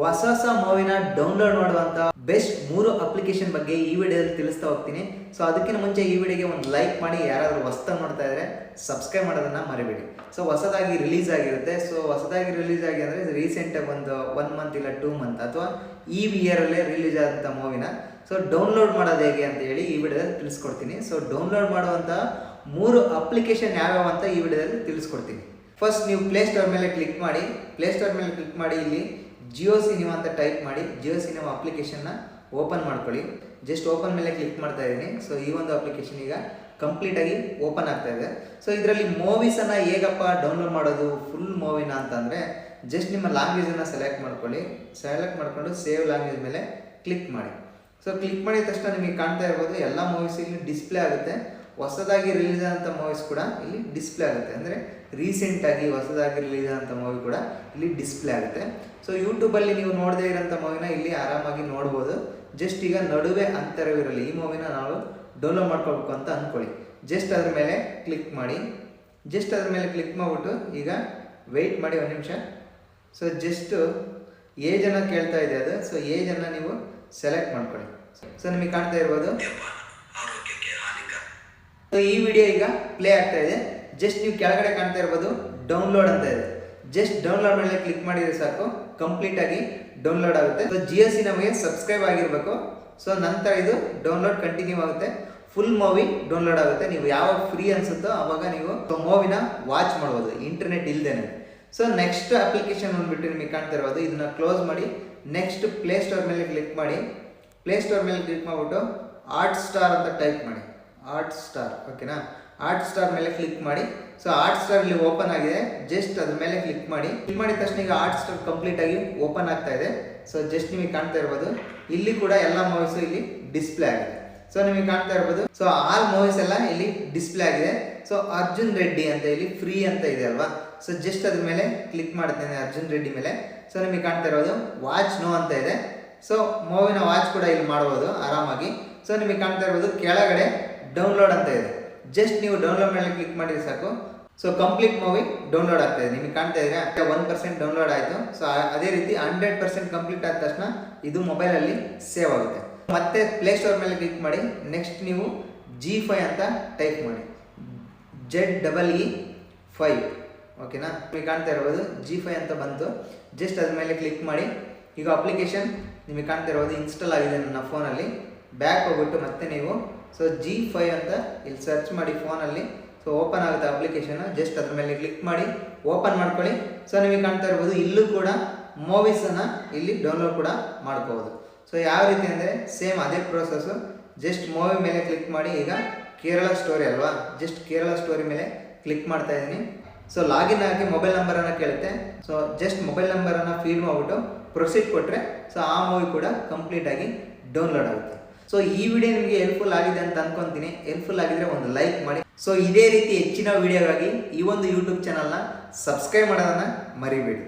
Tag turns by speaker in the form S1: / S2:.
S1: ಹೊಸ ಮೂವಿನ ಡೌನ್ಲೋಡ್ ಮಾಡುವಂತ best 3 application ಬಗ್ಗೆ ಈ ವಿಡಿಯೋದಲ್ಲಿ ತಿಳಿಸ್ತಾ ಹೋಗ್ತೀನಿ. ಸೊ ಅದಕ್ಕಿಂತ ಮುಂಚೆ ಈ ವಿಡಿಯೋಗೆ ಒಂದು ಲೈಕ್ ಮಾಡಿ, ಯಾರಾದರೂ ಹೊಸದಾಗಿ ನೋಡ್ತಾ ಇದ್ರೆ ಸಬ್ಸ್ಕ್ರೈಬ್ ಮಾಡೋದನ್ನ ಮರಿಬೇಡಿ. ಸೊ ಹೊಸದಾಗಿ ರಿಲೀಸ್ ಆಗಿರುತ್ತೆ. ಸೊ ಹೊಸದಾಗಿ ರಿಲೀಸ್ ಆಗಿ ಅಂದರೆ ರೀಸೆಂಟಾಗಿ ಒಂದು 1 ಮಂತ್ ಇಲ್ಲ 2 ಮಂತ್ ಅಥವಾ ಈ ಇಯರಲ್ಲೇ ರಿಲೀಸ್ ಆದಂಥ ಮೂವಿನ ಸೊ ಡೌನ್ಲೋಡ್ ಮಾಡೋದು ಹೇಗೆ ಅಂತ ಹೇಳಿ ಈ ವಿಡಿಯೋದಲ್ಲಿ ತಿಳಿಸ್ಕೊಡ್ತೀನಿ. ಸೊ ಡೌನ್ಲೋಡ್ ಮಾಡುವಂಥ 3 ಅಪ್ಲಿಕೇಶನ್ ಯಾವ್ಯಾವ ಅಂತ ಈ ವಿಡಿಯೋದಲ್ಲಿ ತಿಳಿಸ್ಕೊಡ್ತೀನಿ. ಫಸ್ಟ್ ನೀವು ಪ್ಲೇಸ್ಟೋರ್ ಮೇಲೆ ಕ್ಲಿಕ್ ಮಾಡಿ, ಇಲ್ಲಿ ಜಿಯೋ ಸಿನಿಮಾ ಅಂತ ಟೈಪ್ ಮಾಡಿ ಜಿಯೋ ಸಿನಿಮಾ ಅಪ್ಲಿಕೇಶನ್ನ ಓಪನ್ ಮಾಡ್ಕೊಳ್ಳಿ. ಜಸ್ಟ್ ಓಪನ್ ಮೇಲೆ ಕ್ಲಿಕ್ ಮಾಡ್ತಾ ಇದ್ದೀನಿ. ಸೊ ಈ ಒಂದು ಅಪ್ಲಿಕೇಶನ್ ಈಗ ಕಂಪ್ಲೀಟಾಗಿ ಓಪನ್ ಆಗ್ತಾ ಇದೆ. ಸೊ ಇದರಲ್ಲಿ ಮೂವೀಸನ್ನು ಹೇಗಪ್ಪ ಡೌನ್ಲೋಡ್ ಮಾಡೋದು ಫುಲ್ ಮೂವಿನ ಅಂತಂದರೆ ಜಸ್ಟ್ ನಿಮ್ಮ ಲ್ಯಾಂಗ್ವೇಜನ್ನು ಸೆಲೆಕ್ಟ್ ಮಾಡಿಕೊಂಡು ಸೇವ್ ಲ್ಯಾಂಗ್ವೇಜ್ ಮೇಲೆ ಕ್ಲಿಕ್ ಮಾಡಿ. ಸೊ ಕ್ಲಿಕ್ ಮಾಡಿದ ತಕ್ಷಣ ನಿಮಗೆ ಕಾಣ್ತಾ ಇರ್ಬೋದು ಎಲ್ಲ ಮೂವೀಸ್ ಇಲ್ಲಿ ಡಿಸ್ಪ್ಲೇ ಆಗುತ್ತೆ. ಹೊಸದಾಗಿ ರಿಲೀಸ್ ಆದಂಥ ಮೂವೀಸ್ ಕೂಡ ಇಲ್ಲಿ ಡಿಸ್ಪ್ಲೇ ಆಗುತ್ತೆ. ಅಂದರೆ ರೀಸೆಂಟಾಗಿ ಹೊಸದಾಗಿ ರಿಲೀಸ್ ಆದಂಥ ಮೂವಿ ಕೂಡ ಇಲ್ಲಿ ಡಿಸ್ಪ್ಲೇ ಆಗುತ್ತೆ. ಸೊ ಯೂಟ್ಯೂಬಲ್ಲಿ ನೀವು ನೋಡದೇ ಇರೋಂಥ ಮೂವಿನ ಇಲ್ಲಿ ಆರಾಮಾಗಿ ನೋಡ್ಬೋದು. ಜಸ್ಟ್ ಈಗ ನಡುವೆ ಅಂತರವಿರಲಿ ಈ ಮೂವಿನ ನಾವು ಡೌನ್ಲೋಡ್ ಮಾಡ್ಕೊಳ್ಬೇಕು ಅಂತ ಅಂದ್ಕೊಳ್ಳಿ. ಜಸ್ಟ್ ಅದ್ರ ಮೇಲೆ ಕ್ಲಿಕ್ ಮಾಡಿಬಿಟ್ಟು ಈಗ ವೆಯ್ಟ್ ಮಾಡಿ 1 ನಿಮಿಷ. ಸೊ ಜಸ್ಟು ಏಜನ್ನು ಕೇಳ್ತಾ ಇದೆ ಅದು. ಸೊ ಏಜನ್ನು ನೀವು ಸೆಲೆಕ್ಟ್ ಮಾಡ್ಕೊಳ್ಳಿ. ಸೊ ನಿಮಗೆ ಕಾಣ್ತಾ ಇರ್ಬೋದು. ಸೊ ಈ ವಿಡಿಯೋ ಈಗ ಪ್ಲೇ ಆಗ್ತಾ ಇದೆ. ಜಸ್ಟ್ ನೀವು ಕೆಳಗಡೆ ಕಾಣ್ತಾ ಇರ್ಬೋದು ಡೌನ್ಲೋಡ್ ಅಂತ ಇದೆ. ಜಸ್ಟ್ ಡೌನ್ಲೋಡ್ ಮೇಲೆ ಕ್ಲಿಕ್ ಮಾಡಿದ್ರೆ ಸಾಕು, ಕಂಪ್ಲೀಟಾಗಿ ಡೌನ್ಲೋಡ್ ಆಗುತ್ತೆ. ಸೊ ಜಿಯೋ ಸಿನಿಮಾಗೆ ಸಬ್ಸ್ಕ್ರೈಬ್ ಆಗಿರಬೇಕು. ಸೊ ನಂತರ ಇದು ಡೌನ್ಲೋಡ್ ಕಂಟಿನ್ಯೂ ಆಗುತ್ತೆ, ಫುಲ್ ಮೂವಿ ಡೌನ್ಲೋಡ್ ಆಗುತ್ತೆ. ನೀವು ಯಾವಾಗ ಫ್ರೀ ಅನ್ಸುತ್ತೋ ಆವಾಗ ನೀವು ಮೂವಿನ ವಾಚ್ ಮಾಡ್ಬೋದು ಇಂಟರ್ನೆಟ್ ಇಲ್ದೇನೆ. ಸೊ ನೆಕ್ಸ್ಟ್ ಅಪ್ಲಿಕೇಶನ್ ಬಂದ್ಬಿಟ್ಟು ನಿಮಗೆ ಕಾಣ್ತಾ ಇರ್ಬೋದು, ಇದನ್ನ ಕ್ಲೋಸ್ ಮಾಡಿ ನೆಕ್ಸ್ಟ್ ಪ್ಲೇಸ್ಟೋರ್ ಮೇಲೆ ಕ್ಲಿಕ್ ಮಾಡಿಬಿಟ್ಟು ಹಾಟ್ಸ್ಟಾರ್ ಅಂತ ಟೈಪ್ ಮಾಡಿ. ಹಾಟ್ಸ್ಟಾರ್ ಓಕೆನಾ, ಹಾಟ್ಸ್ಟಾರ್ ಮೇಲೆ ಕ್ಲಿಕ್ ಮಾಡಿ. ಸೊ ಹಾಟ್ಸ್ಟಾರ್ ಇಲ್ಲಿ ಓಪನ್ ಆಗಿದೆ. ಜಸ್ಟ್ ಅದ್ರ ಮೇಲೆ ಕ್ಲಿಕ್ ಮಾಡಿದ ತಕ್ಷಣ ಈಗ ಹಾಟ್ಸ್ಟಾರ್ ಕಂಪ್ಲೀಟ್ ಆಗಿ ಓಪನ್ ಆಗ್ತಾ ಇದೆ. ಸೊ ಜಸ್ಟ್ ನಿಮಗೆ ಕಾಣ್ತಾ ಇರ್ಬೋದು ಇಲ್ಲಿ ಕೂಡ ಎಲ್ಲ ಮೂವೀಸು ಇಲ್ಲಿ ಡಿಸ್ಪ್ಲೇ ಆಗಿದೆ. ಸೊ ನಿಮಗೆ ಕಾಣ್ತಾ ಇರ್ಬೋದು. ಸೊ ಆಲ್ ಮೂವೀಸ್ ಎಲ್ಲ ಇಲ್ಲಿ ಡಿಸ್ಪ್ಲೇ ಆಗಿದೆ. ಸೊ ಅರ್ಜುನ್ ರೆಡ್ಡಿ ಅಂತ ಇಲ್ಲಿ ಫ್ರೀ ಅಂತ ಇದೆ ಅಲ್ವಾ. ಸೊ ಜಸ್ಟ್ ಅದ್ರ ಮೇಲೆ ಕ್ಲಿಕ್ ಮಾಡ್ತೇನೆ ಅರ್ಜುನ್ ರೆಡ್ಡಿ ಮೇಲೆ. ಸೊ ನಿಮಗೆ ಕಾಣ್ತಾ ಇರೋದು ವಾಚ್ ನೋ ಅಂತ ಇದೆ. ಸೊ ಮೂವಿನ ವಾಚ್ ಕೂಡ ಇಲ್ಲಿ ಮಾಡ್ಬೋದು ಆರಾಮಾಗಿ. ಸೊ ನಿಮಗೆ ಕಾಣ್ತಾ ಇರ್ಬೋದು ಕೆಳಗಡೆ ಡೌನ್ಲೋಡ್ ಅಂತ ಇದೆ. ಜಸ್ಟ್ ನೀವು ಡೌನ್ಲೋಡ್ ಮೇಲೆ ಕ್ಲಿಕ್ ಮಾಡಿದ್ರೆ ಸಾಕು. ಸೊ ಕಂಪ್ಲೀಟ್ ಮೂವಿ ಡೌನ್ಲೋಡ್ ಆಗ್ತಾ ಇದೆ. ನಿಮಗೆ ಕಾಣ್ತಾ ಇದೆ 1% ಡೌನ್ಲೋಡ್ ಆಯಿತು. ಸೊ ಅದೇ ರೀತಿ 100% ಕಂಪ್ಲೀಟ್ ಆದ ತಕ್ಷಣ ಇದು ಮೊಬೈಲಲ್ಲಿ ಸೇವ್ ಆಗುತ್ತೆ. ಮತ್ತೆ ಪ್ಲೇಸ್ಟೋರ್ ಮೇಲೆ ಕ್ಲಿಕ್ ಮಾಡಿ ನೆಕ್ಸ್ಟ್ ನೀವು G5 ಅಂತ ಟೈಪ್ ಮಾಡಿ, ZEE5 ಓಕೆನಾ. ನಿಮಗೆ ಕಾಣ್ತಾ ಇರ್ಬೋದು G5 ಅಂತ ಬಂತು. ಜಸ್ಟ್ ಅದ್ರ ಮೇಲೆ ಕ್ಲಿಕ್ ಮಾಡಿ. ಈಗ ಅಪ್ಲಿಕೇಶನ್ ನಿಮಗೆ ಕಾಣ್ತಾ ಇರ್ಬೋದು ಇನ್ಸ್ಟಾಲ್ ಆಗಿದೆ ನನ್ನ ಫೋನಲ್ಲಿ. ಬ್ಯಾಕ್ ಹೋಗ್ಬಿಟ್ಟು ಮತ್ತೆ ನೀವು ಸೊ G5 ಅಂತ ಇಲ್ಲಿ ಸರ್ಚ್ ಮಾಡಿ ಫೋನಲ್ಲಿ. ಸೊ ಓಪನ್ ಆಗುತ್ತೆ ಅಪ್ಲಿಕೇಶನ್. ಜಸ್ಟ್ ಅದ್ರ ಮೇಲೆ ಕ್ಲಿಕ್ ಮಾಡಿ ಓಪನ್ ಮಾಡ್ಕೊಳ್ಳಿ. ಸೊ ನಿಮಗೆ ಕಾಣ್ತಾ ಇರ್ಬೋದು ಇಲ್ಲೂ ಕೂಡ ಮೂವೀಸನ್ನು ಇಲ್ಲಿ ಡೌನ್ಲೋಡ್ ಕೂಡ ಮಾಡ್ಕೋಬೋದು. ಸೊ ಯಾವ ರೀತಿ ಅಂದರೆ ಸೇಮ್ ಅದೇ ಪ್ರೋಸೆಸ್ಸು. ಜಸ್ಟ್ ಮೂವಿ ಮೇಲೆ ಕ್ಲಿಕ್ ಮಾಡಿ. ಈಗ ಕೇರಳ ಸ್ಟೋರಿ ಅಲ್ವಾ, ಜಸ್ಟ್ ಕೇರಳ ಸ್ಟೋರಿ ಮೇಲೆ ಕ್ಲಿಕ್ ಮಾಡ್ತಾ ಇದ್ದೀನಿ. ಸೊ ಲಾಗಿನ್ ಆಗಿ ಮೊಬೈಲ್ ನಂಬರನ್ನು ಕೇಳುತ್ತೆ. ಸೊ ಜಸ್ಟ್ ಮೊಬೈಲ್ ನಂಬರನ್ನು ಫೀಡ್ ಮಾಡಿಬಿಟ್ಟು ಪ್ರೊಸೀಡ್ ಕೊಟ್ಟರೆ ಸೊ ಆ ಮೂವಿ ಕೂಡ ಕಂಪ್ಲೀಟಾಗಿ ಡೌನ್ಲೋಡ್ ಆಗುತ್ತೆ. ಸೊ ಈ ವಿಡಿಯೋ ನಿಮಗೆ ಹೆಲ್ಪ್ಫುಲ್ ಆಗಿದೆ ಅಂತ ಅನ್ಕೊಂತೀನಿ. ಹೆಲ್ಪ್ಫುಲ್ ಆಗಿದ್ರೆ ಒಂದು ಲೈಕ್ ಮಾಡಿ. ಸೊ ಇದೇ ರೀತಿ ಹೆಚ್ಚಿನ ವಿಡಿಯೋಗಾಗಿ ಈ ಒಂದು ಯೂಟ್ಯೂಬ್ ಚಾನಲ್ನ ಸಬ್ಸ್ಕ್ರೈಬ್ ಮಾಡೋದನ್ನು ಮರಿಬೇಡಿ.